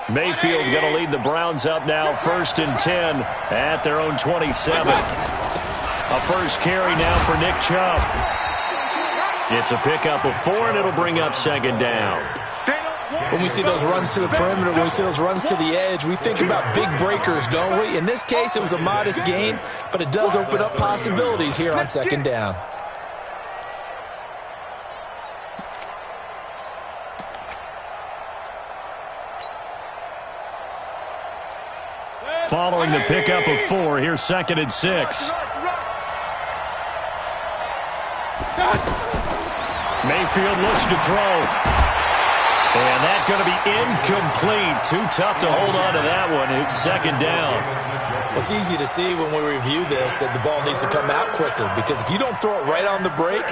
Mayfield going to lead the Browns up now, 1st and 10 at their own 27. A first carry now for Nick Chubb. It's a pickup of 4, and it'll bring up 2nd down. When we see those runs to the perimeter, when we see those runs to the edge, we think about big breakers, don't we? In this case, it was a modest gain, but it does open up possibilities here on 2nd down. Following the pickup of 4, here's 2nd and 6. Mayfield looks to throw. And that's going to be incomplete. Too tough to hold on to that one. It's 2nd down. It's easy to see when we review this that the ball needs to come out quicker, because if you don't throw it right on the break,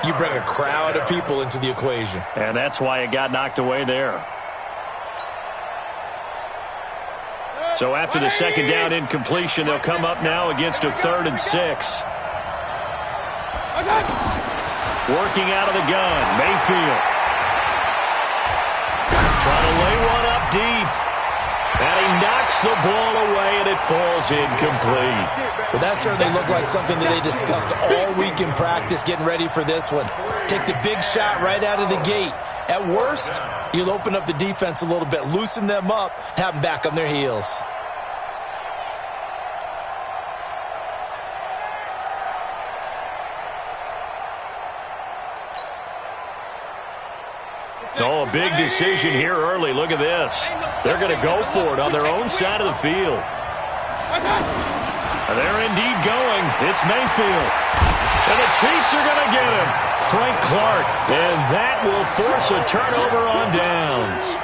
you bring a crowd of people into the equation. And that's why it got knocked away there. So after the 2nd down incompletion, they'll come up now against a 3rd and 6. Working out of the gun, Mayfield. Trying to lay one up deep. And he knocks the ball away, and it falls incomplete. Well, that certainly looked like something that they discussed all week in practice, getting ready for this one. Take the big shot right out of the gate. At worst, you'll open up the defense a little bit, loosen them up, have them back on their heels. Oh, a big decision here early. Look at this. They're going to go for it on their own side of the field. They're indeed going. It's Mayfield. And the Chiefs are going to get him. Frank Clark. And that will force a turnover on downs.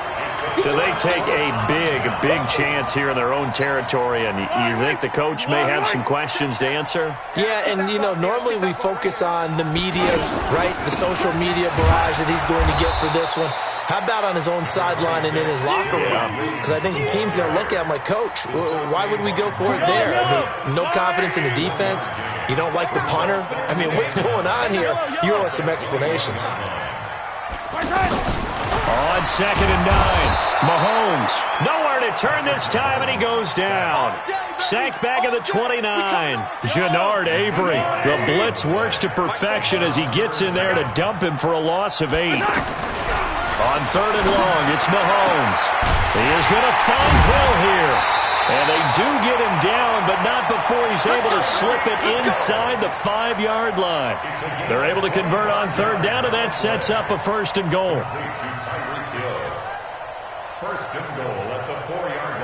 So they take a big chance here in their own territory. And you think the coach may have some questions to answer? Yeah, and, you know, normally we focus on the media, right? The social media barrage that he's going to get for this one. How about on his own sideline and in his locker room? Because I think the team's going to look at him like, Coach, why would we go for it there? I mean, no confidence in the defense. You don't like the punter. I mean, what's going on here? You owe us some explanations. On 2nd and 9, Mahomes. Nowhere to turn this time, and he goes down. Sacked back at the 29. Jannard Avery. The blitz works to perfection as he gets in there to dump him for a loss of 8. On 3rd and long, it's Mahomes. He is going to find Hill here. And they do get him down, but not before he's able to slip it inside the 5-yard line. They're able to convert on 3rd down, and that sets up a 1st and goal. 1st and goal at the 4-yard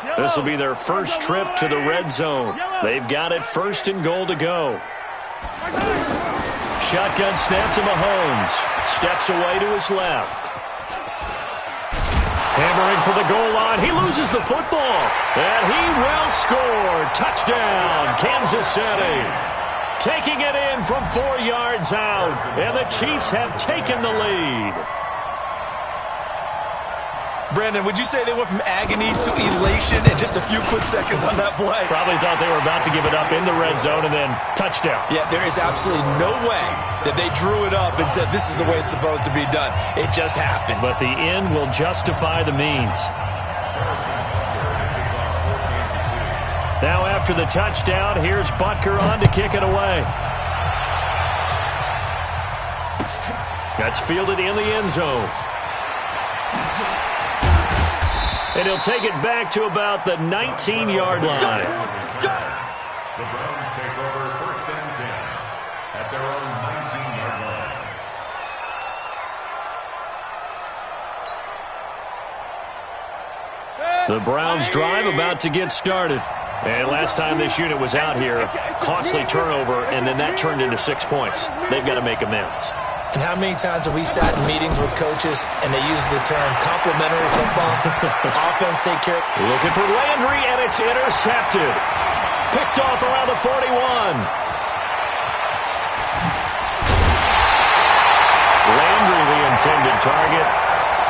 line. This will be their first trip to the red zone. They've got it 1st and goal to go. Shotgun snap to Mahomes. Steps away to his left. Hammering for the goal line. He loses the football. And he will score. Touchdown, Kansas City. Taking it in from 4 yards out. And the Chiefs have taken the lead. Brandon, would you say they went from agony to elation in just a few quick seconds on that play? Probably thought they were about to give it up in the red zone and then touchdown. Yeah, there is absolutely no way that they drew it up and said this is the way it's supposed to be done. It just happened. But the end will justify the means. Now after the touchdown, here's Butker on to kick it away. That's fielded in the end zone. And he'll take it back to about the 19-yard line. The Browns take over 1st and 10 at their own 19-yard line. The Browns drive about to get started. And last time this unit was out here, costly turnover, and then that turned into 6 points. They've got to make amends. And how many times have we sat in meetings with coaches and they use the term complementary football? Offense take care. Looking for Landry, and it's intercepted. Picked off around the 41. Landry, the intended target.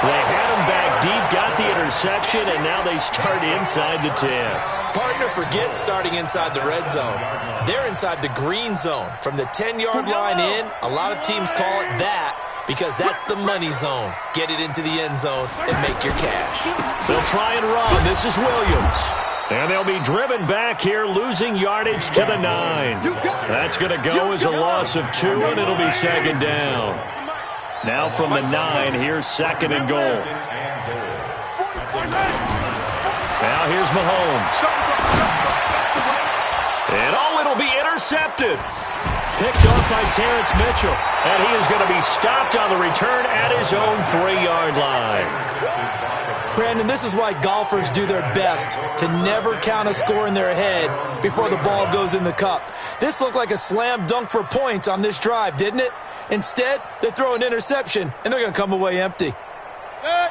They had him back deep, got the interception, and now they start inside the 10. Partner, forget starting inside the red zone. They're inside the green zone. From the 10-yard line in, a lot of teams call it that. because that's the money zone. Get it into the end zone and make your cash. They'll try and run. This is Williams. And they'll be driven back here, losing yardage to the 9. That's going to go as a loss of 2, and it'll be second down. Now from the 9, here's second and goal. Now here's Mahomes. And it'll be intercepted. Picked off by Terrence Mitchell. And he is going to be stopped on the return at his own 3-yard line. Brandon, this is why golfers do their best to never count a score in their head before the ball goes in the cup. This looked like a slam dunk for points on this drive, didn't it? Instead, they throw an interception, and they're going to come away empty.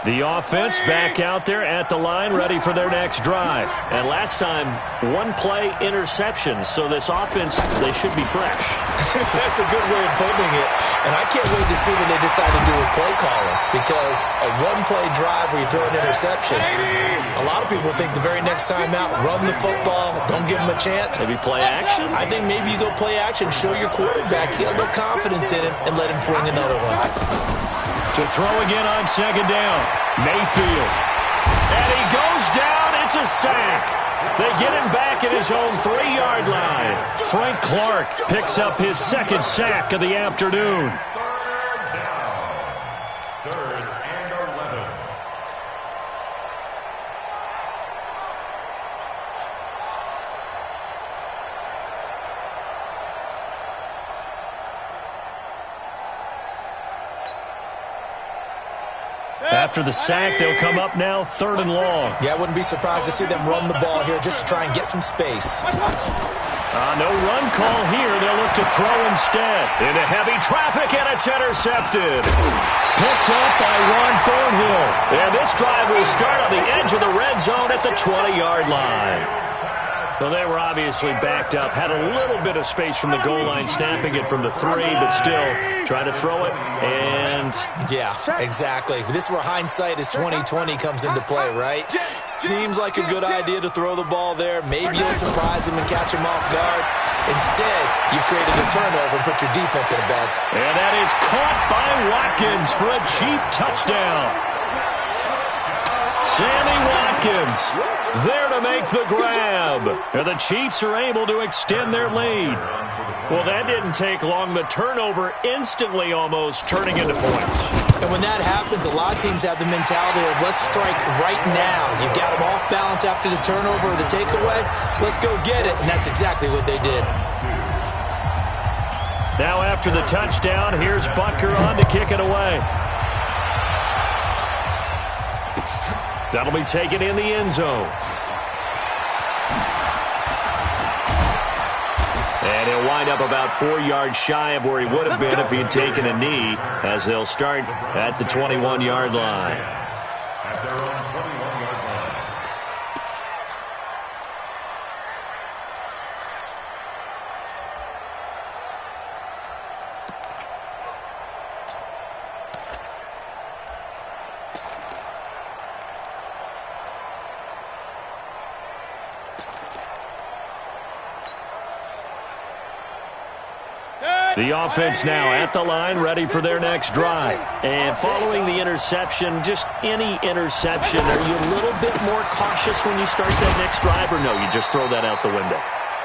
The offense back out there at the line, ready for their next drive. And last time, 1-play interceptions, so this offense, they should be fresh. That's a good way of putting it. And I can't wait to see what they decide to do with play calling, because a 1-play drive where you throw an interception, a lot of people think the very next time out, run the football, don't give them a chance. Maybe play action? I think maybe you go play action, show your quarterback, get a little confidence in him, and let him fling another one. To throw again on second down, Mayfield. And he goes down. It's a sack. They get him back at his own 3-yard line. Frank Clark picks up his second sack of the afternoon. Third and 11. After the sack, they'll come up now 3rd and long. Yeah, I wouldn't be surprised to see them run the ball here just to try and get some space. No run call here. They'll look to throw instead. Into heavy traffic, and it's intercepted. Picked up by Ron Thornhill. And this drive will start on the edge of the red zone at the 20-yard line. Well, they were obviously backed up, had a little bit of space from the goal line, snapping it from the 3, but still trying to throw it, and... Yeah, exactly. This is where hindsight is 20/20 comes into play, right? Seems like a good idea to throw the ball there. Maybe you'll surprise them and catch them off guard. Instead, you created a turnover and put your defense in a bad spot. And that is caught by Watkins for a Chief touchdown. Sammy Watkins there to make the grab. And the Chiefs are able to extend their lead. Well, that didn't take long. The turnover instantly almost turning into points. And when that happens, a lot of teams have the mentality of let's strike right now. You've got them off balance after the turnover or the takeaway. Let's go get it. And that's exactly what they did. Now after the touchdown, here's Butker on to kick it away. That'll be taken in the end zone. And he'll wind up about 4 yards shy of where he would have been if he had taken a knee, as they'll start at the 21-yard line. At their own 21-yard line. The offense now at the line, ready for their next drive. And following the interception, just any interception, are you a little bit more cautious when you start that next drive, or no, you just throw that out the window?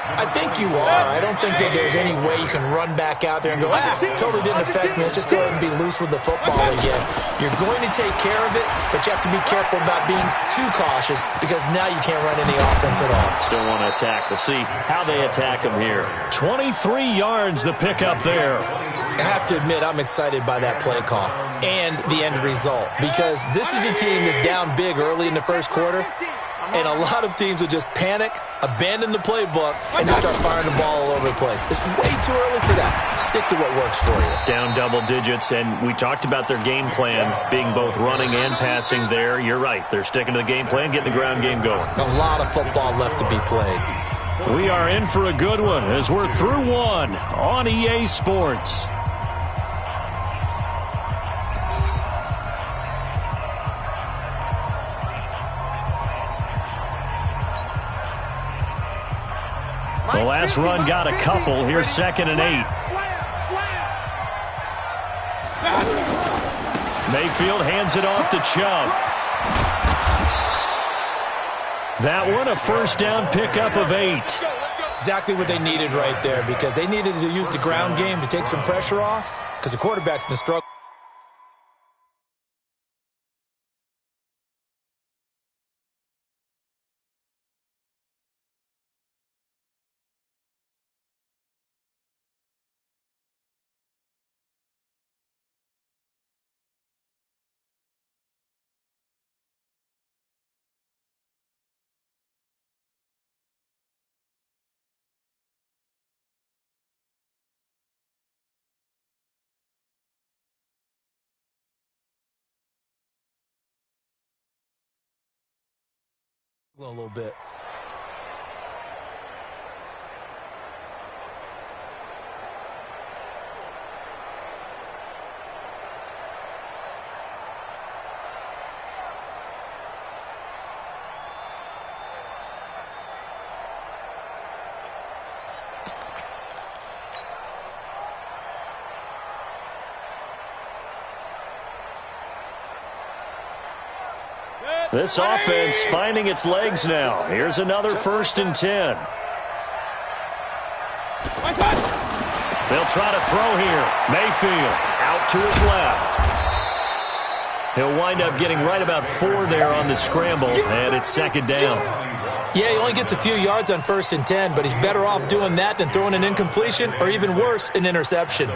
I think you are. I don't think that there's any way you can run back out there and go, totally didn't affect me. Let's just go ahead and be loose with the football again. You're going to take care of it, but you have to be careful about being too cautious because now you can't run any offense at all. Still want to attack. We'll see how they attack them here. 23 yards the pickup there. I have to admit, I'm excited by that play call and the end result because this is a team that's down big early in the first quarter. And a lot of teams will just panic, abandon the playbook, and just start firing the ball all over the place. It's way too early for that. Stick to what works for you. Down double digits, and we talked about their game plan being both running and passing there. You're right. They're sticking to the game plan, getting the ground game going. A lot of football left to be played. We are in for a good one as we're through one on EA Sports. The last run got a couple. Here's 2nd and 8. Mayfield hands it off to Chubb. That one, a first down pickup of 8. Exactly what they needed right there, because they needed to use the ground game to take some pressure off, because the quarterback's been struggling. A little bit. This offense finding its legs now. Here's another 1st and 10. They'll try to throw here. Mayfield out to his left. He'll wind up getting right about 4 there on the scramble, and it's 2nd down. Yeah, he only gets a few yards on 1st and 10, but he's better off doing that than throwing an incompletion, or even worse, an interception.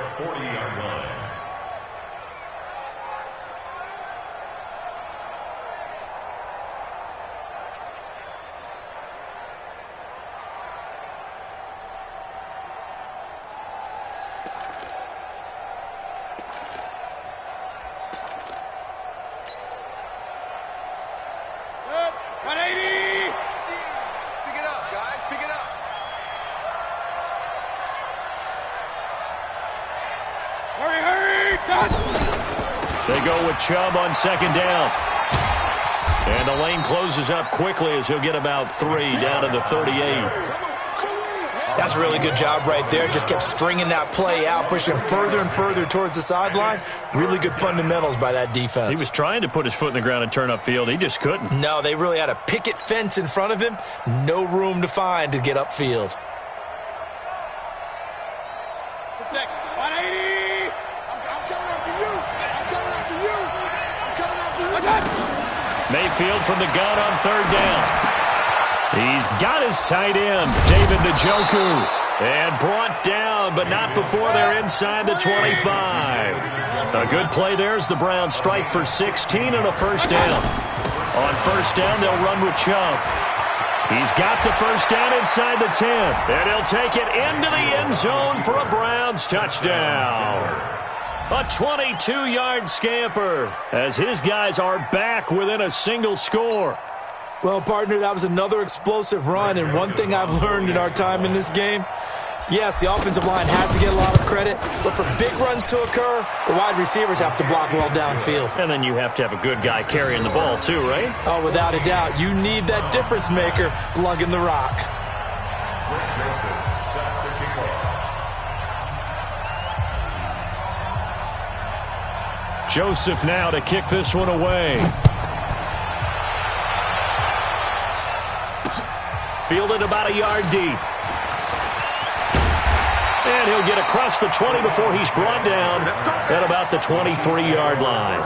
They go with Chubb on 2nd down. And the lane closes up quickly as he'll get about 3 down to the 38. That's a really good job right there. Just kept stringing that play out, pushing him further and further towards the sideline. Really good fundamentals by that defense. He was trying to put his foot in the ground and turn upfield. He just couldn't. No, they really had a picket fence in front of him. No room to find to get upfield. Mayfield from the gun on 3rd down. He's got his tight end, David Njoku. And brought down, but not before they're inside the 25. A good play there as the Browns strike for 16 and a 1st down. On 1st down, they'll run with Chubb. He's got the 1st down inside the 10. And he'll take it into the end zone for a Browns touchdown. A 22-yard scamper as his guys are back within a single score. Well, partner, that was another explosive run, and one thing I've learned in our time in this game, yes, the offensive line has to get a lot of credit, but for big runs to occur, the wide receivers have to block well downfield. And then you have to have a good guy carrying the ball too, right? Oh, without a doubt. You need that difference maker lugging the rock. Joseph now to kick this one away. Fielded about a yard deep. And he'll get across the 20 before he's brought down at about the 23-yard line.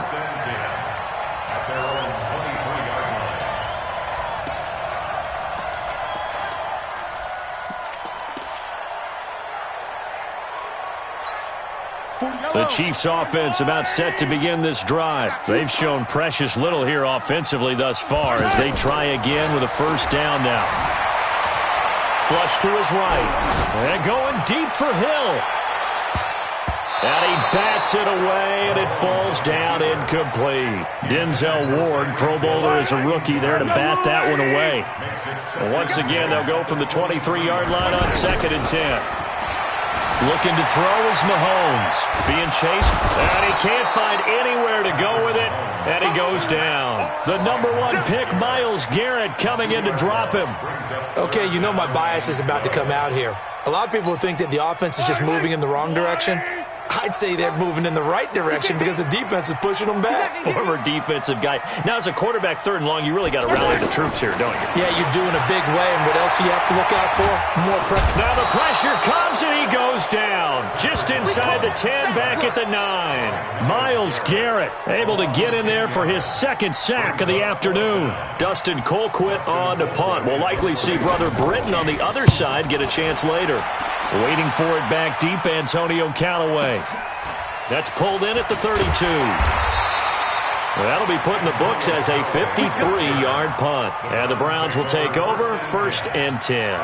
The Chiefs offense about set to begin this drive. They've shown precious little here offensively thus far as they try again with a 1st down now. Flush to his right. And going deep for Hill. And he bats it away, and it falls down incomplete. Denzel Ward, Pro Bowler as a rookie, there to bat that one away. And once again, they'll go from the 23-yard line on 2nd and 10. Looking to throw is Mahomes. Being chased, and he can't find anywhere to go with it, and he goes down. The #1 pick, Myles Garrett, coming in to drop him. Okay, you know my bias is about to come out here. A lot of people think that the offense is just moving in the wrong direction. I'd say they're moving in the right direction because the defense is pushing them back. Former defensive guy. Now, as a quarterback, 3rd and long, you really got to rally the troops here, don't you? Yeah, you do in a big way, and what else do you have to look out for? More pressure. Now the pressure comes, and he goes down. Just inside the 10, back at the 9. Myles Garrett able to get in there for his 2nd sack of the afternoon. Dustin Colquitt on to punt. We'll likely see Brother Britton on the other side get a chance later. Waiting for it back deep, Antonio Callaway. That's pulled in at the 32. That'll be put in the books as a 53-yard punt. And the Browns will take over 1st and 10.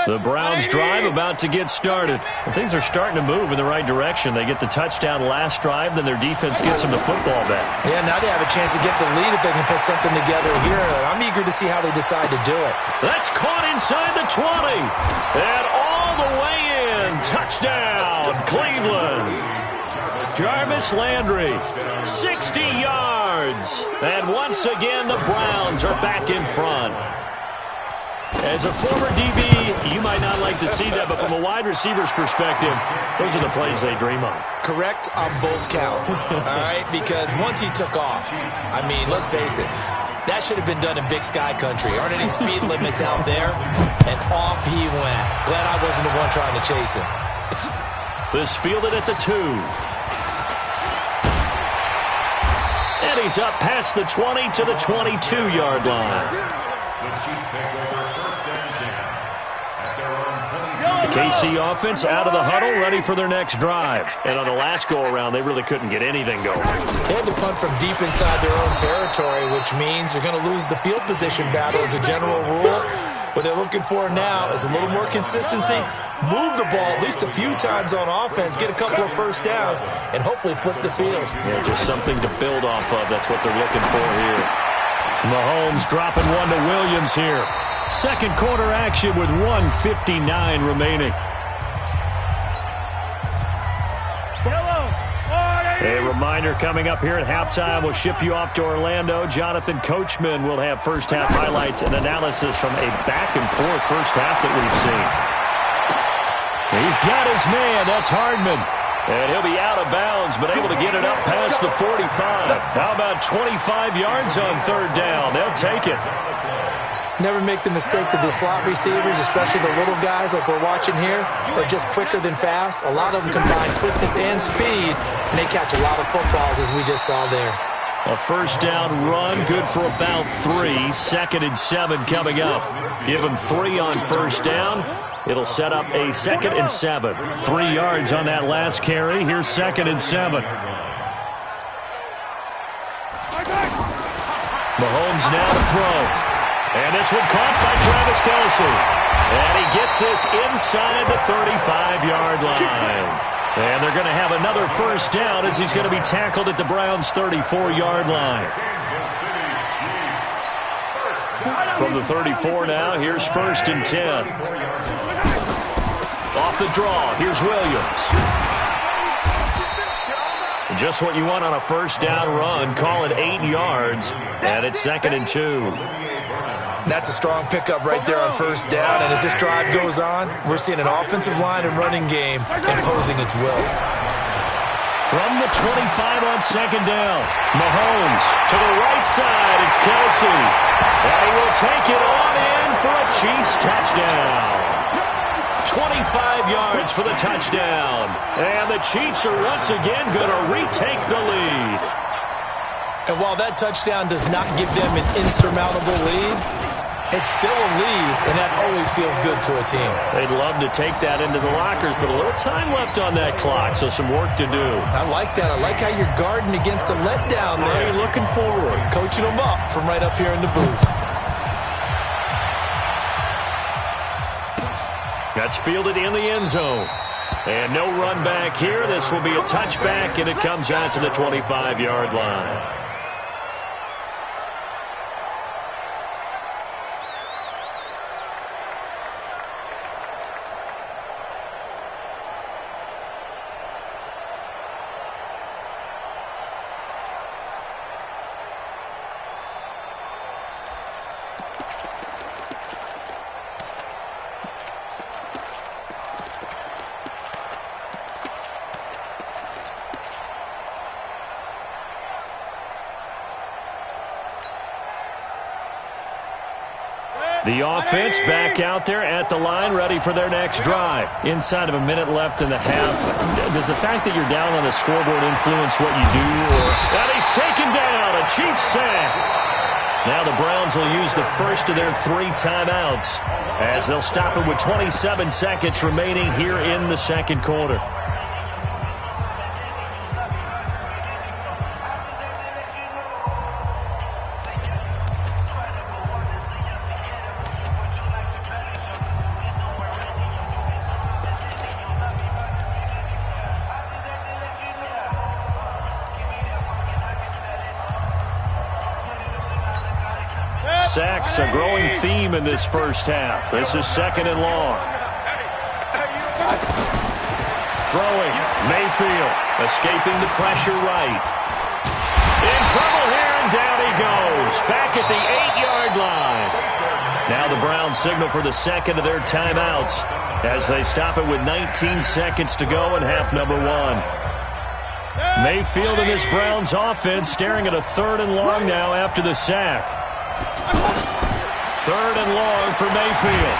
The Browns drive about to get started. And things are starting to move in the right direction. They get the touchdown last drive, then their defense gets them the football back. Yeah, now they have a chance to get the lead if they can put something together here. I'm eager to see how they decide to do it. That's caught inside the 20. And all the way in. Touchdown, Cleveland. Jarvis Landry, 60 yards. And once again, the Browns are back in front. As a former DB, you might not like to see that, but from a wide receiver's perspective, those are the plays they dream of. Correct on both counts, all right? Because once he took off, I mean, let's face it, that should have been done in Big Sky Country. Aren't any speed limits out there? And off he went. Glad I wasn't the one trying to chase him. This fielded at the 2. And he's up past the 20 to the 22-yard line. The Chiefs take over 1st and 10 at their own 20. The KC offense out of the huddle, ready for their next drive. And on the last go-around, they really couldn't get anything going. They had to punt from deep inside their own territory, which means they're going to lose the field position battle as a general rule. What they're looking for now is a little more consistency, move the ball at least a few times on offense, get a couple of first downs, and hopefully flip the field. Yeah, just something to build off of. That's what they're looking for here. Mahomes dropping one to Williams here. Second quarter action with 1:59 remaining. A reminder coming up here at halftime. We'll ship you off to Orlando. Jonathan Coachman will have first half highlights and analysis from a back-and-forth first half that we've seen. He's got his man. That's Hardman. And he'll be out of bounds, but able to get it up past the 45. How about 25 yards on 3rd down? They'll take it. Never make the mistake that the slot receivers, especially the little guys like we're watching here, are just quicker than fast. A lot of them combine quickness and speed, and they catch a lot of footballs, as we just saw there. A first down run, good for about 3. 2nd and 7 coming up. Give them 3 on first down. It'll set up a 2nd and 7. 3 yards on that last carry. Here's 2nd and 7. Mahomes now to throw. And this one caught by Travis Kelce. And he gets this inside the 35-yard line. And they're going to have another first down as he's going to be tackled at the Browns' 34-yard line. From the 34 now, here's 1st and 10. Off the draw, here's Williams. Just what you want on a first down run. Call it 8 yards. And it's 2nd and 2. That's a strong pickup right there on first down. And as this drive goes on, we're seeing an offensive line and running game imposing its will. From the 25 on 2nd down, Mahomes to the right side. It's Kelce. And he will take it on in for a Chiefs touchdown. 25 yards for the touchdown. And the Chiefs are once again going to retake the lead. And while that touchdown does not give them an insurmountable lead, it's still a lead, and that always feels good to a team. They'd love to take that into the lockers, but a little time left on that clock, so some work to do. I like that. I like how you're guarding against a letdown there. Are you looking forward? Coaching them up from right up here in the booth. That's fielded in the end zone. And no run back here. This will be a touchback, and it comes out to the 25-yard line. The offense back out there at the line, ready for their next drive. Inside of a minute left in the half. Does the fact that you're down on the scoreboard influence what you do? And he's taken down, a Chiefs sack. Now the Browns will use the first of their 3 timeouts as they'll stop it with 27 seconds remaining here in the second quarter. Sacks, a growing theme in this first half. This is 2nd and long. Throwing, Mayfield, escaping the pressure right. In trouble here, and down he goes. Back at the 8-yard line. Now the Browns signal for the second of their timeouts as they stop it with 19 seconds to go in half number 1. Mayfield and this Browns offense staring at a 3rd and long now after the sack. 3rd and long for Mayfield.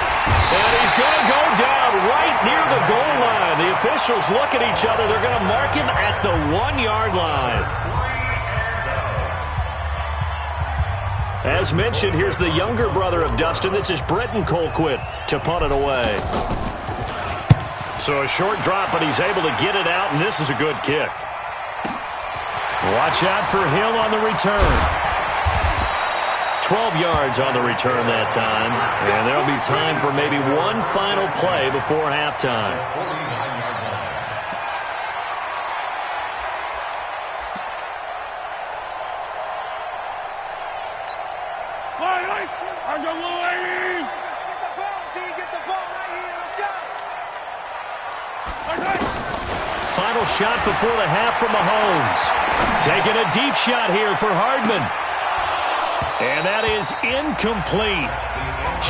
And he's going to go down right near the goal line. The officials look at each other. They're going to mark him at the 1-yard line. As mentioned, here's the younger brother of Dustin. This is Britton Colquitt to punt it away. So a short drop, but he's able to get it out, and this is a good kick. Watch out for Hill on the return. 12 yards on the return that time. And there'll be time for maybe one final play before halftime. Final shot before the half from Mahomes. Taking a deep shot here for Hardman. And that is incomplete.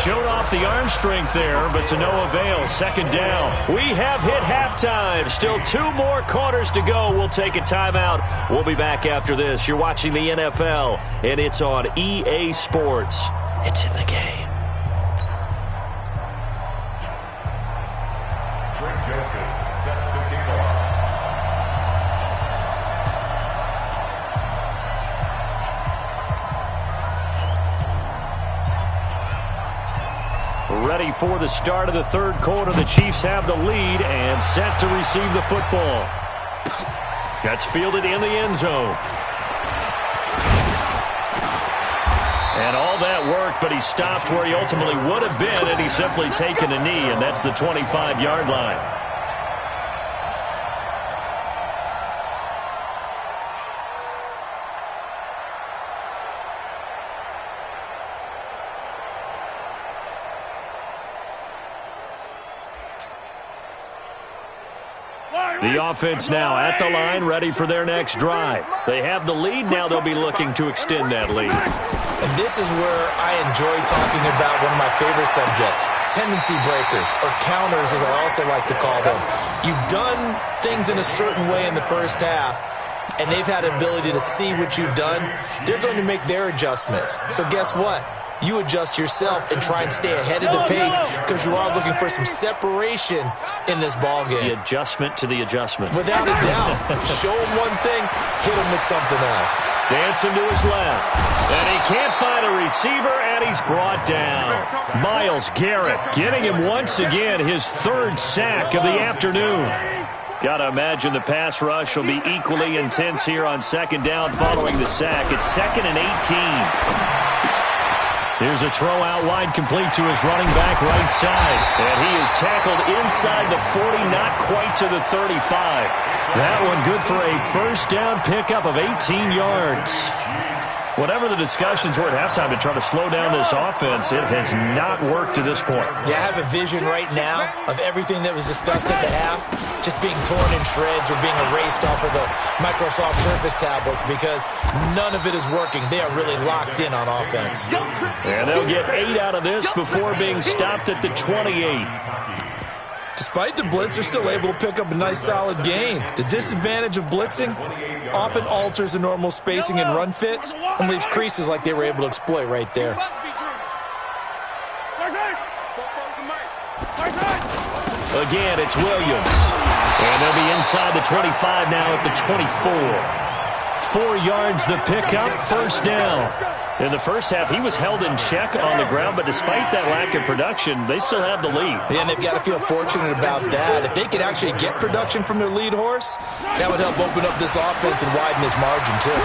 Showed off the arm strength there, but to no avail. 2nd down. We have hit halftime. Still 2 more quarters to go. We'll take a timeout. We'll be back after this. You're watching the NFL, and it's on EA Sports. It's in the game. Ready for the start of the 3rd quarter. The Chiefs have the lead and set to receive the football. That's fielded in the end zone. And all that work, but he stopped where he ultimately would have been, and he's simply taken a knee, and that's the 25-yard line. The offense now at the line, ready for their next drive. They have the lead. Now they'll be looking to extend that lead. And this is where I enjoy talking about one of my favorite subjects, tendency breakers, or counters as I also like to call them. You've done things in a certain way in the first half, and they've had the ability to see what you've done. They're going to make their adjustments. So guess what? You adjust yourself and try and stay ahead of the pace because you are looking for some separation in this ball game. The adjustment to the adjustment. Without a doubt. Show him one thing, hit him with something else. Dancing to his left. And he can't find a receiver, and he's brought down. Myles Garrett getting him once again, his 3rd sack of the afternoon. Got to imagine the pass rush will be equally intense here on 2nd down following the sack. It's 2nd and 18. Here's a throw out wide, complete to his running back right side. And he is tackled inside the 40, not quite to the 35. That one good for a first down pickup of 18 yards. Whatever the discussions were at halftime to try to slow down this offense, it has not worked to this point. Yeah, I have a vision right now of everything that was discussed at the half just being torn in shreds or being erased off of the Microsoft Surface tablets because none of it is working. They are really locked in on offense. And they'll get 8 out of this before being stopped at the 28. Despite the blitz, they're still able to pick up a nice solid gain. The disadvantage of blitzing often alters the normal spacing and run fits and leaves creases like they were able to exploit right there. Again, it's Williams. And they'll be inside the 25 now at the 24. 4 yards the pickup, first down. In the first half, he was held in check on the ground, but despite that lack of production, they still have the lead. Yeah, and they've got to feel fortunate about that. If they could actually get production from their lead horse, that would help open up this offense and widen this margin, too.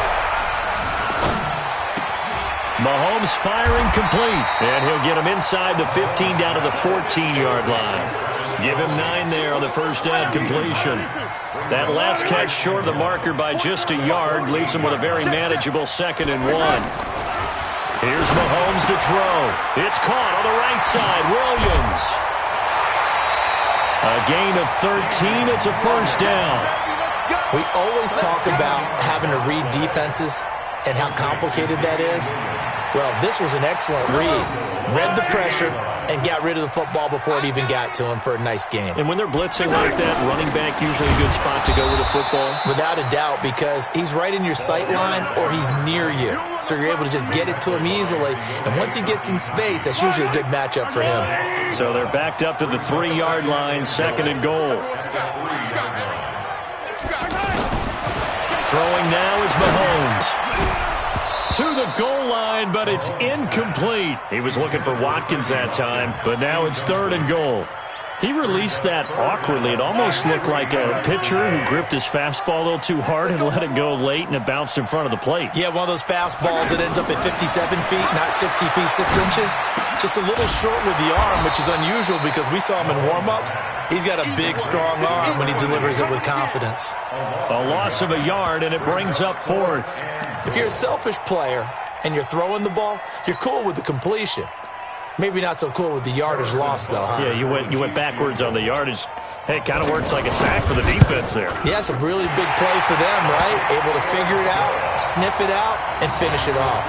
Mahomes firing complete, and he'll get him inside the 15 down to the 14-yard line. Give him 9 there on the first down completion. That last catch short of the marker by just a yard leaves him with a very manageable 2nd and 1. Here's Mahomes to throw. It's caught on the right side. Williams. A gain of 13. It's a first down. We always talk about having to read defenses and how complicated that is. Well, this was an excellent read. Read the pressure and got rid of the football before it even got to him for a nice game. And when they're blitzing like that, running back usually a good spot to go with the football? Without a doubt, because he's right in your sight line or he's near you. So you're able to just get it to him easily. And once he gets in space, that's usually a good matchup for him. So they're backed up to the 3-yard line, 2nd and goal. Throwing now is Mahomes. To the goal line, but it's incomplete. He was looking for Watkins that time, but now it's 3rd and goal. He released that awkwardly. It almost looked like a pitcher who gripped his fastball a little too hard and let it go late, and it bounced in front of the plate. Yeah, one of those fastballs that ends up at 57 feet, not 60 feet, 6 inches. Just a little short with the arm, which is unusual because we saw him in warm-ups. He's got a big, strong arm when he delivers it with confidence. A loss of a yard, and it brings up 4th. If you're a selfish player and you're throwing the ball, you're cool with the completion. Maybe not so cool with the yardage loss, though, huh? Yeah, you went backwards on the yardage. Hey, it kind of works like a sack for the defense there. Yeah, it's a really big play for them, right? Able to figure it out, sniff it out, and finish it off.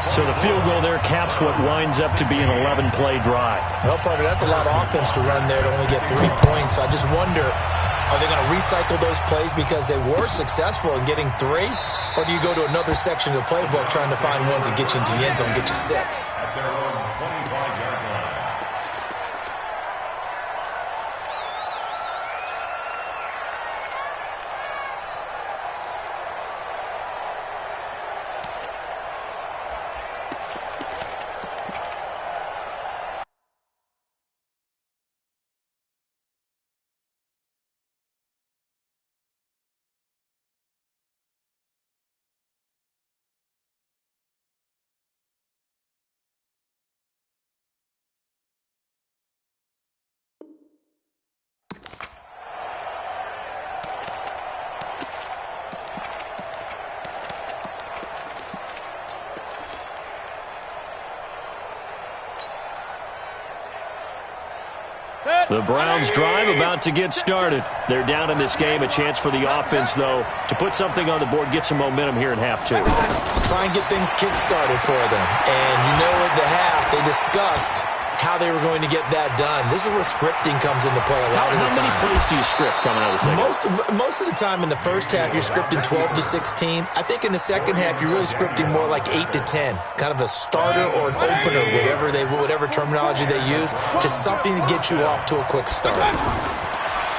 So the field goal there caps what winds up to be an 11-play drive. Well, partner, that's a lot of offense to run there to only get 3 points. So I just wonder, are they going to recycle those plays because they were successful in getting 3? Or do you go to another section of the playbook trying to find ones that get you into the end zone, get you 6? The Browns drive about to get started. They're down in this game. A chance for the offense, though, to put something on the board, get some momentum here in half 2. Try and get things kick-started for them. And you know at the half, they discussed how they were going to get that done. This is where scripting comes into play a lot of the time. How many plays do you script coming out of the second? Most of the time in the first half, you're scripting 12 to 16. I think in the second half, you're really scripting more like 8 to 10. Kind of a starter or an opener, whatever terminology they use. Just something to get you off to a quick start.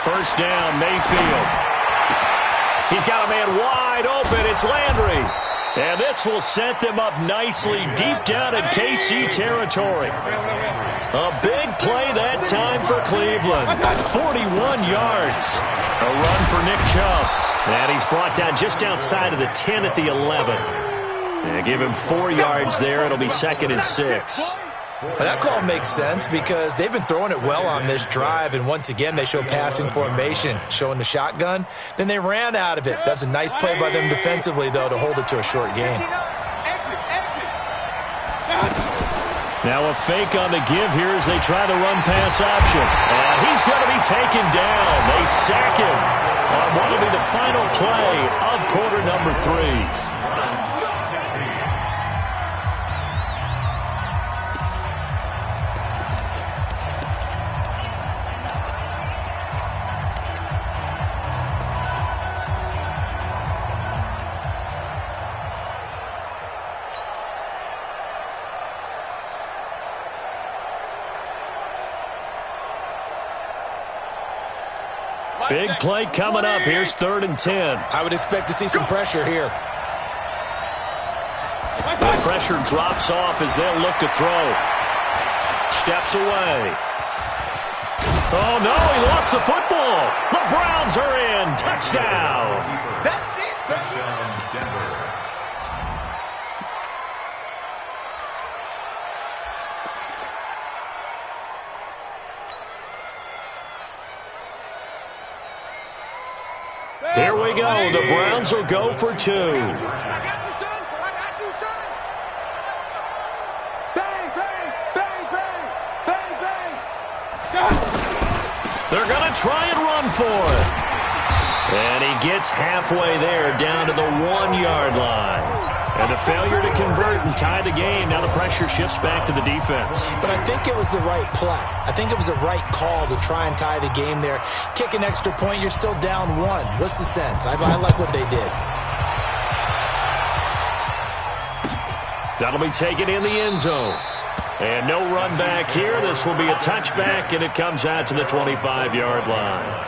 First down, Mayfield. He's got a man wide open. It's Landry. And this will set them up nicely deep down in KC territory. A big play that time for Cleveland. 41 yards. A run for Nick Chubb. And he's brought down just outside of the 10 at the 11. They give him 4 yards there. It'll be 2nd and 6. Well, that call makes sense because they've been throwing it well on this drive, and once again they show passing formation, showing the shotgun. Then they ran out of it. That's a nice play by them defensively, though, to hold it to a short game. Now a fake on the give here as they try the run-pass option. And he's going to be taken down. They sack him on what will be the final play of quarter number 3. Big play coming up. Here's 3rd and 10. I would expect to see some pressure here. The pressure drops off as they'll look to throw. Steps away. Oh, no, he lost the football. The Browns are in. Touchdown. That's it. Touchdown, Denver. Here we go. The Browns will go for 2. I got you, son. I got you, son. Bang, bang, bang, bang, bang, bang. They're going to try and run for it. And he gets halfway there down to the 1-yard line. And a failure to convert and tie the game. Now the pressure shifts back to the defense. But I think it was the right play. I think it was the right call to try and tie the game there. Kick an extra point, you're still down 1. What's the sense? I like what they did. That'll be taken in the end zone. And no run back here. This will be a touchback, and it comes out to the 25-yard line.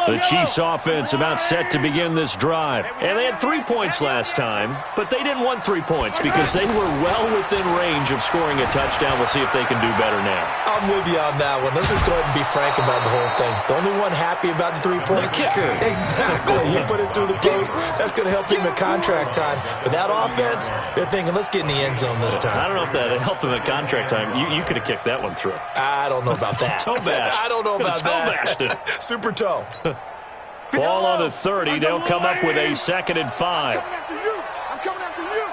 The Chiefs offense about set to begin this drive. And they had 3 points last time, but they didn't want 3 points because they were well within range of scoring a touchdown. We'll see if they can do better now. I'm with you on that one. Let's just go ahead and be frank about the whole thing. The only one happy about the 3-point The kicker. Exactly. He put it through the post. That's going to help him at contract time. But that offense, they're thinking, let's get in the end zone this time. I don't know if that helped them at contract time. You could have kicked that one through. I don't know about that. Toe bash. I don't know about Toe that. bashed it. Super toe. Ball on the 30. They'll come up with a 2nd and 5. I'm coming after you. I'm coming after you.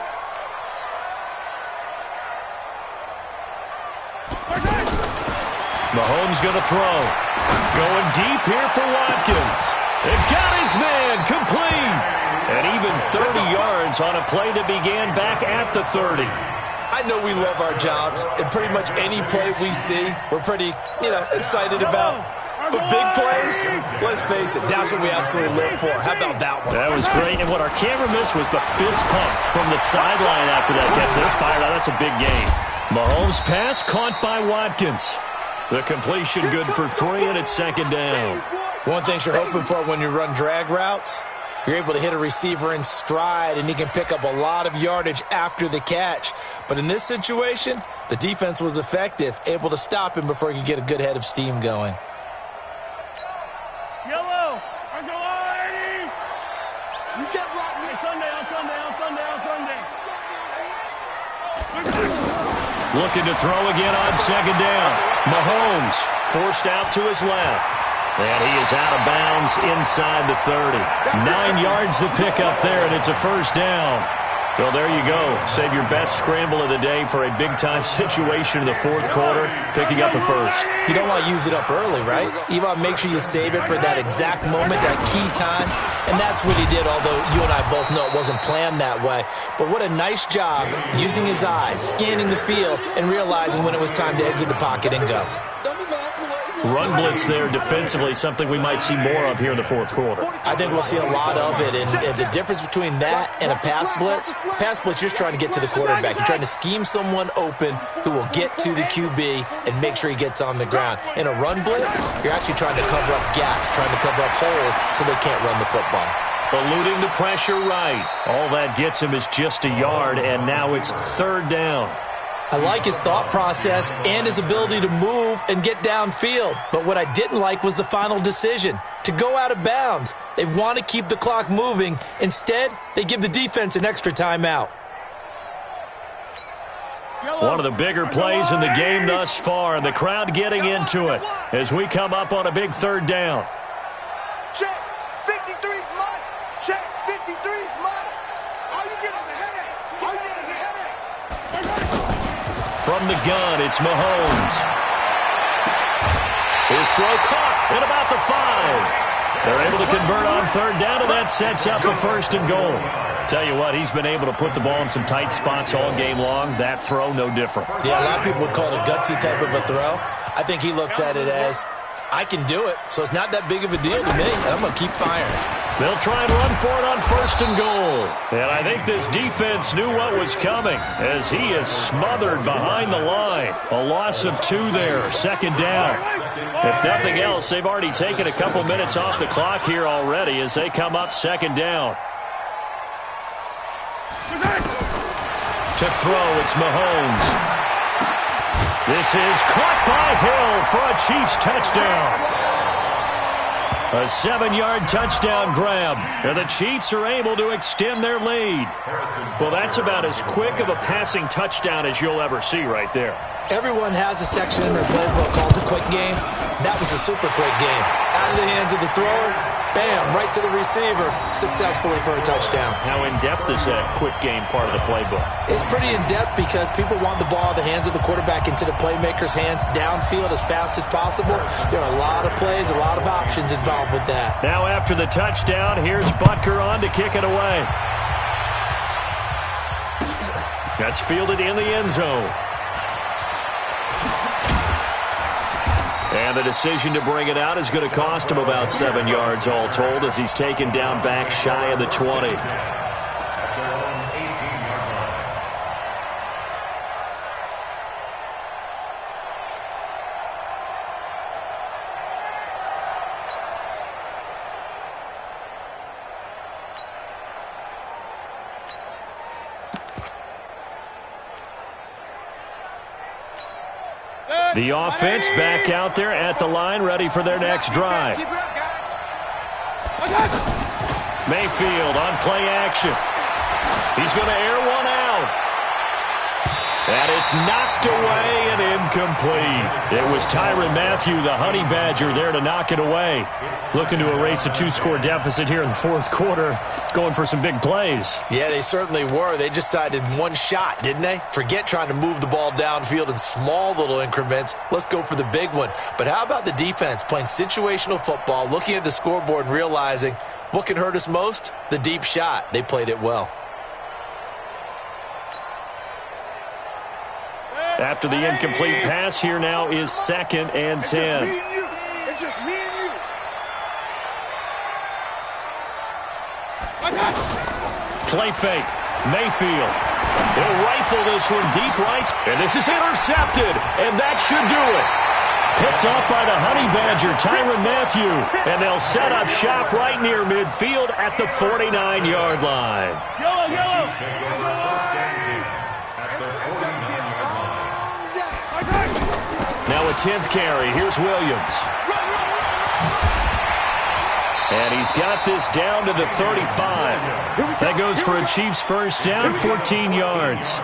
Mahomes going to throw. Going deep here for Watkins. It got his man complete. And even 30 yards on a play that began back at the 30. I know we love our jobs, and pretty much any play we see, we're pretty, excited about. But big plays, let's face it, that's what we absolutely live for. How about that one? That was great, and what our camera missed was the fist pump from the sideline after that catch. They're fired out. That's a big game. Mahomes' pass caught by Watkins. The completion good for 3, and it's 2nd down. One thing you're hoping for when you run drag routes, you're able to hit a receiver in stride, and he can pick up a lot of yardage after the catch. But in this situation, the defense was effective, able to stop him before he could get a good head of steam going. Yellow! Uncle Eddie! You can't block me. Hey, Sunday. Looking to throw again on 2nd down. Mahomes forced out to his left. And he is out of bounds inside the 30. 9 yards to pick up there, and it's a 1st down. So there you go. Save your best scramble of the day for a big-time situation in the 4th quarter, picking up the 1st. You don't want to use it up early, right? You want to make sure you save it for that exact moment, that key time. And that's what he did, although you and I both know it wasn't planned that way. But what a nice job using his eyes, scanning the field, and realizing when it was time to exit the pocket and go. Run blitz there defensively, something we might see more of here in the 4th quarter. I think we'll see a lot of it, and the difference between that and a pass blitz, you're trying to get to the quarterback. You're trying to scheme someone open who will get to the QB and make sure he gets on the ground. In a run blitz, you're actually trying to cover up gaps, trying to cover up holes so they can't run the football. Eluding the pressure right. All that gets him is just a yard, and now it's third down. I like his thought process and his ability to move and get downfield. But what I didn't like was the final decision, to go out of bounds. They want to keep the clock moving. Instead, they give the defense an extra timeout. One of the bigger plays in the game thus far, and the crowd getting into it as we come up on a big third down. Check. 53's mine. Check. 53's mine. All you get is a headache. All you get is a headache. From the gun, it's Mahomes. His throw caught at about the 5. They're able to convert on third down, and that sets up a first and goal. Tell you what, he's been able to put the ball in some tight spots all game long. That throw, no different. Yeah, a lot of people would call it a gutsy type of a throw. I think he looks at it as, I can do it, so it's not that big of a deal to me, and I'm going to keep firing. They'll try and run for it on first and goal. And I think this defense knew what was coming as he is smothered behind the line. A loss of 2 there, second down. If nothing else, they've already taken a couple minutes off the clock here already as they come up second down. To throw, it's Mahomes. This is caught by Hill for a Chiefs touchdown. A 7-yard touchdown grab, and the Chiefs are able to extend their lead. Well, that's about as quick of a passing touchdown as you'll ever see right there. Everyone has a section in their playbook called the quick game. That was a super quick game. Out of the hands of the thrower, bam, right to the receiver, successfully for a touchdown. How in-depth is that quick game part of the playbook? It's pretty in-depth because people want the ball in the hands of the quarterback into the playmaker's hands downfield as fast as possible. There are a lot of plays, a lot of options involved with that. Now after the touchdown, here's Butker on to kick it away. That's fielded in the end zone. And the decision to bring it out is going to cost him about 7 yards all told as he's taken down back shy of the 20. The offense back out there at the line, ready for their next drive. Mayfield on play action. He's going to air one out. And it's knocked away and incomplete. It was Tyrann Mathieu, the Honey Badger, there to knock it away. Looking to erase a 2-score deficit here in the fourth quarter. Going for some big plays. Yeah, they certainly were. They just decided one shot, didn't they? Forget trying to move the ball downfield in small little increments. Let's go for the big one. But how about the defense playing situational football, looking at the scoreboard and realizing what can hurt us most? The deep shot. They played it well. After the incomplete pass, here now is 2nd and 10. It's just me and you. It's just me and you. Play fake. Mayfield. He'll rifle this one deep right. And this is intercepted. And that should do it. Picked off by the Honey Badger, Tyrann Mathieu. And they'll set up shop right near midfield at the 49-yard line. Yellow, yellow. Now a 10th carry. Here's Williams. And he's got this down to the 35. That goes for a Chiefs first down, 14 yards.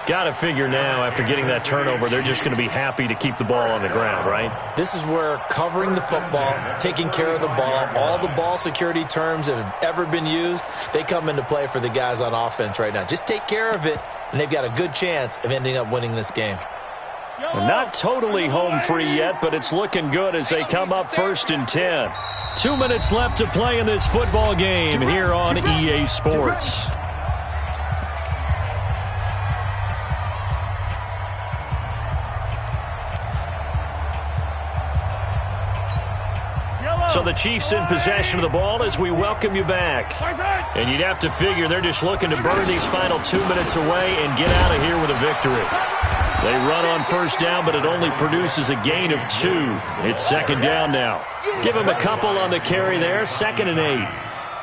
Got to figure now, after getting that turnover, they're just going to be happy to keep the ball on the ground, right? This is where covering the football, taking care of the ball, all the ball security terms that have ever been used, they come into play for the guys on offense right now. Just take care of it, and they've got a good chance of ending up winning this game. Not totally home free yet, but it's looking good as they come up 1st and 10. 2 minutes left to play in this football game here on EA Sports. So the Chiefs in possession of the ball as we welcome you back. And you'd have to figure they're just looking to burn these final 2 minutes away and get out of here with a victory. They run on first down, but it only produces a gain of 2. It's 2nd down now. Give them a couple on the carry there, 2nd and 8.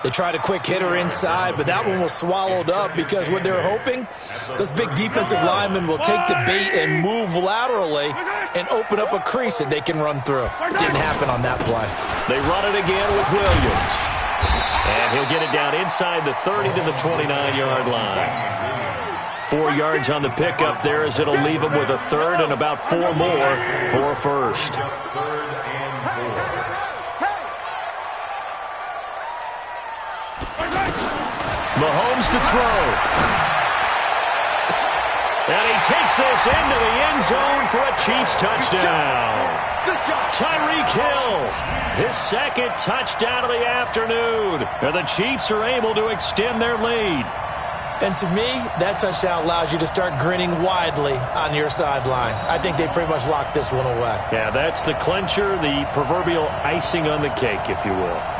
They tried a quick hitter inside, but that one was swallowed up because what they're hoping, those big defensive linemen will take the bait and move laterally and open up a crease that they can run through. Didn't happen on that play. They run it again with Williams. And he'll get it down inside the 30 to the 29-yard line. 4 yards on the pickup there as it'll leave him with a third and about 4 more for a first. Mahomes to throw. And he takes this into the end zone for a Chiefs touchdown. Tyreek Hill, his second touchdown of the afternoon. And the Chiefs are able to extend their lead. And to me, that touchdown allows you to start grinning widely on your sideline. I think they pretty much locked this one away. Yeah, that's the clincher, the proverbial icing on the cake, if you will.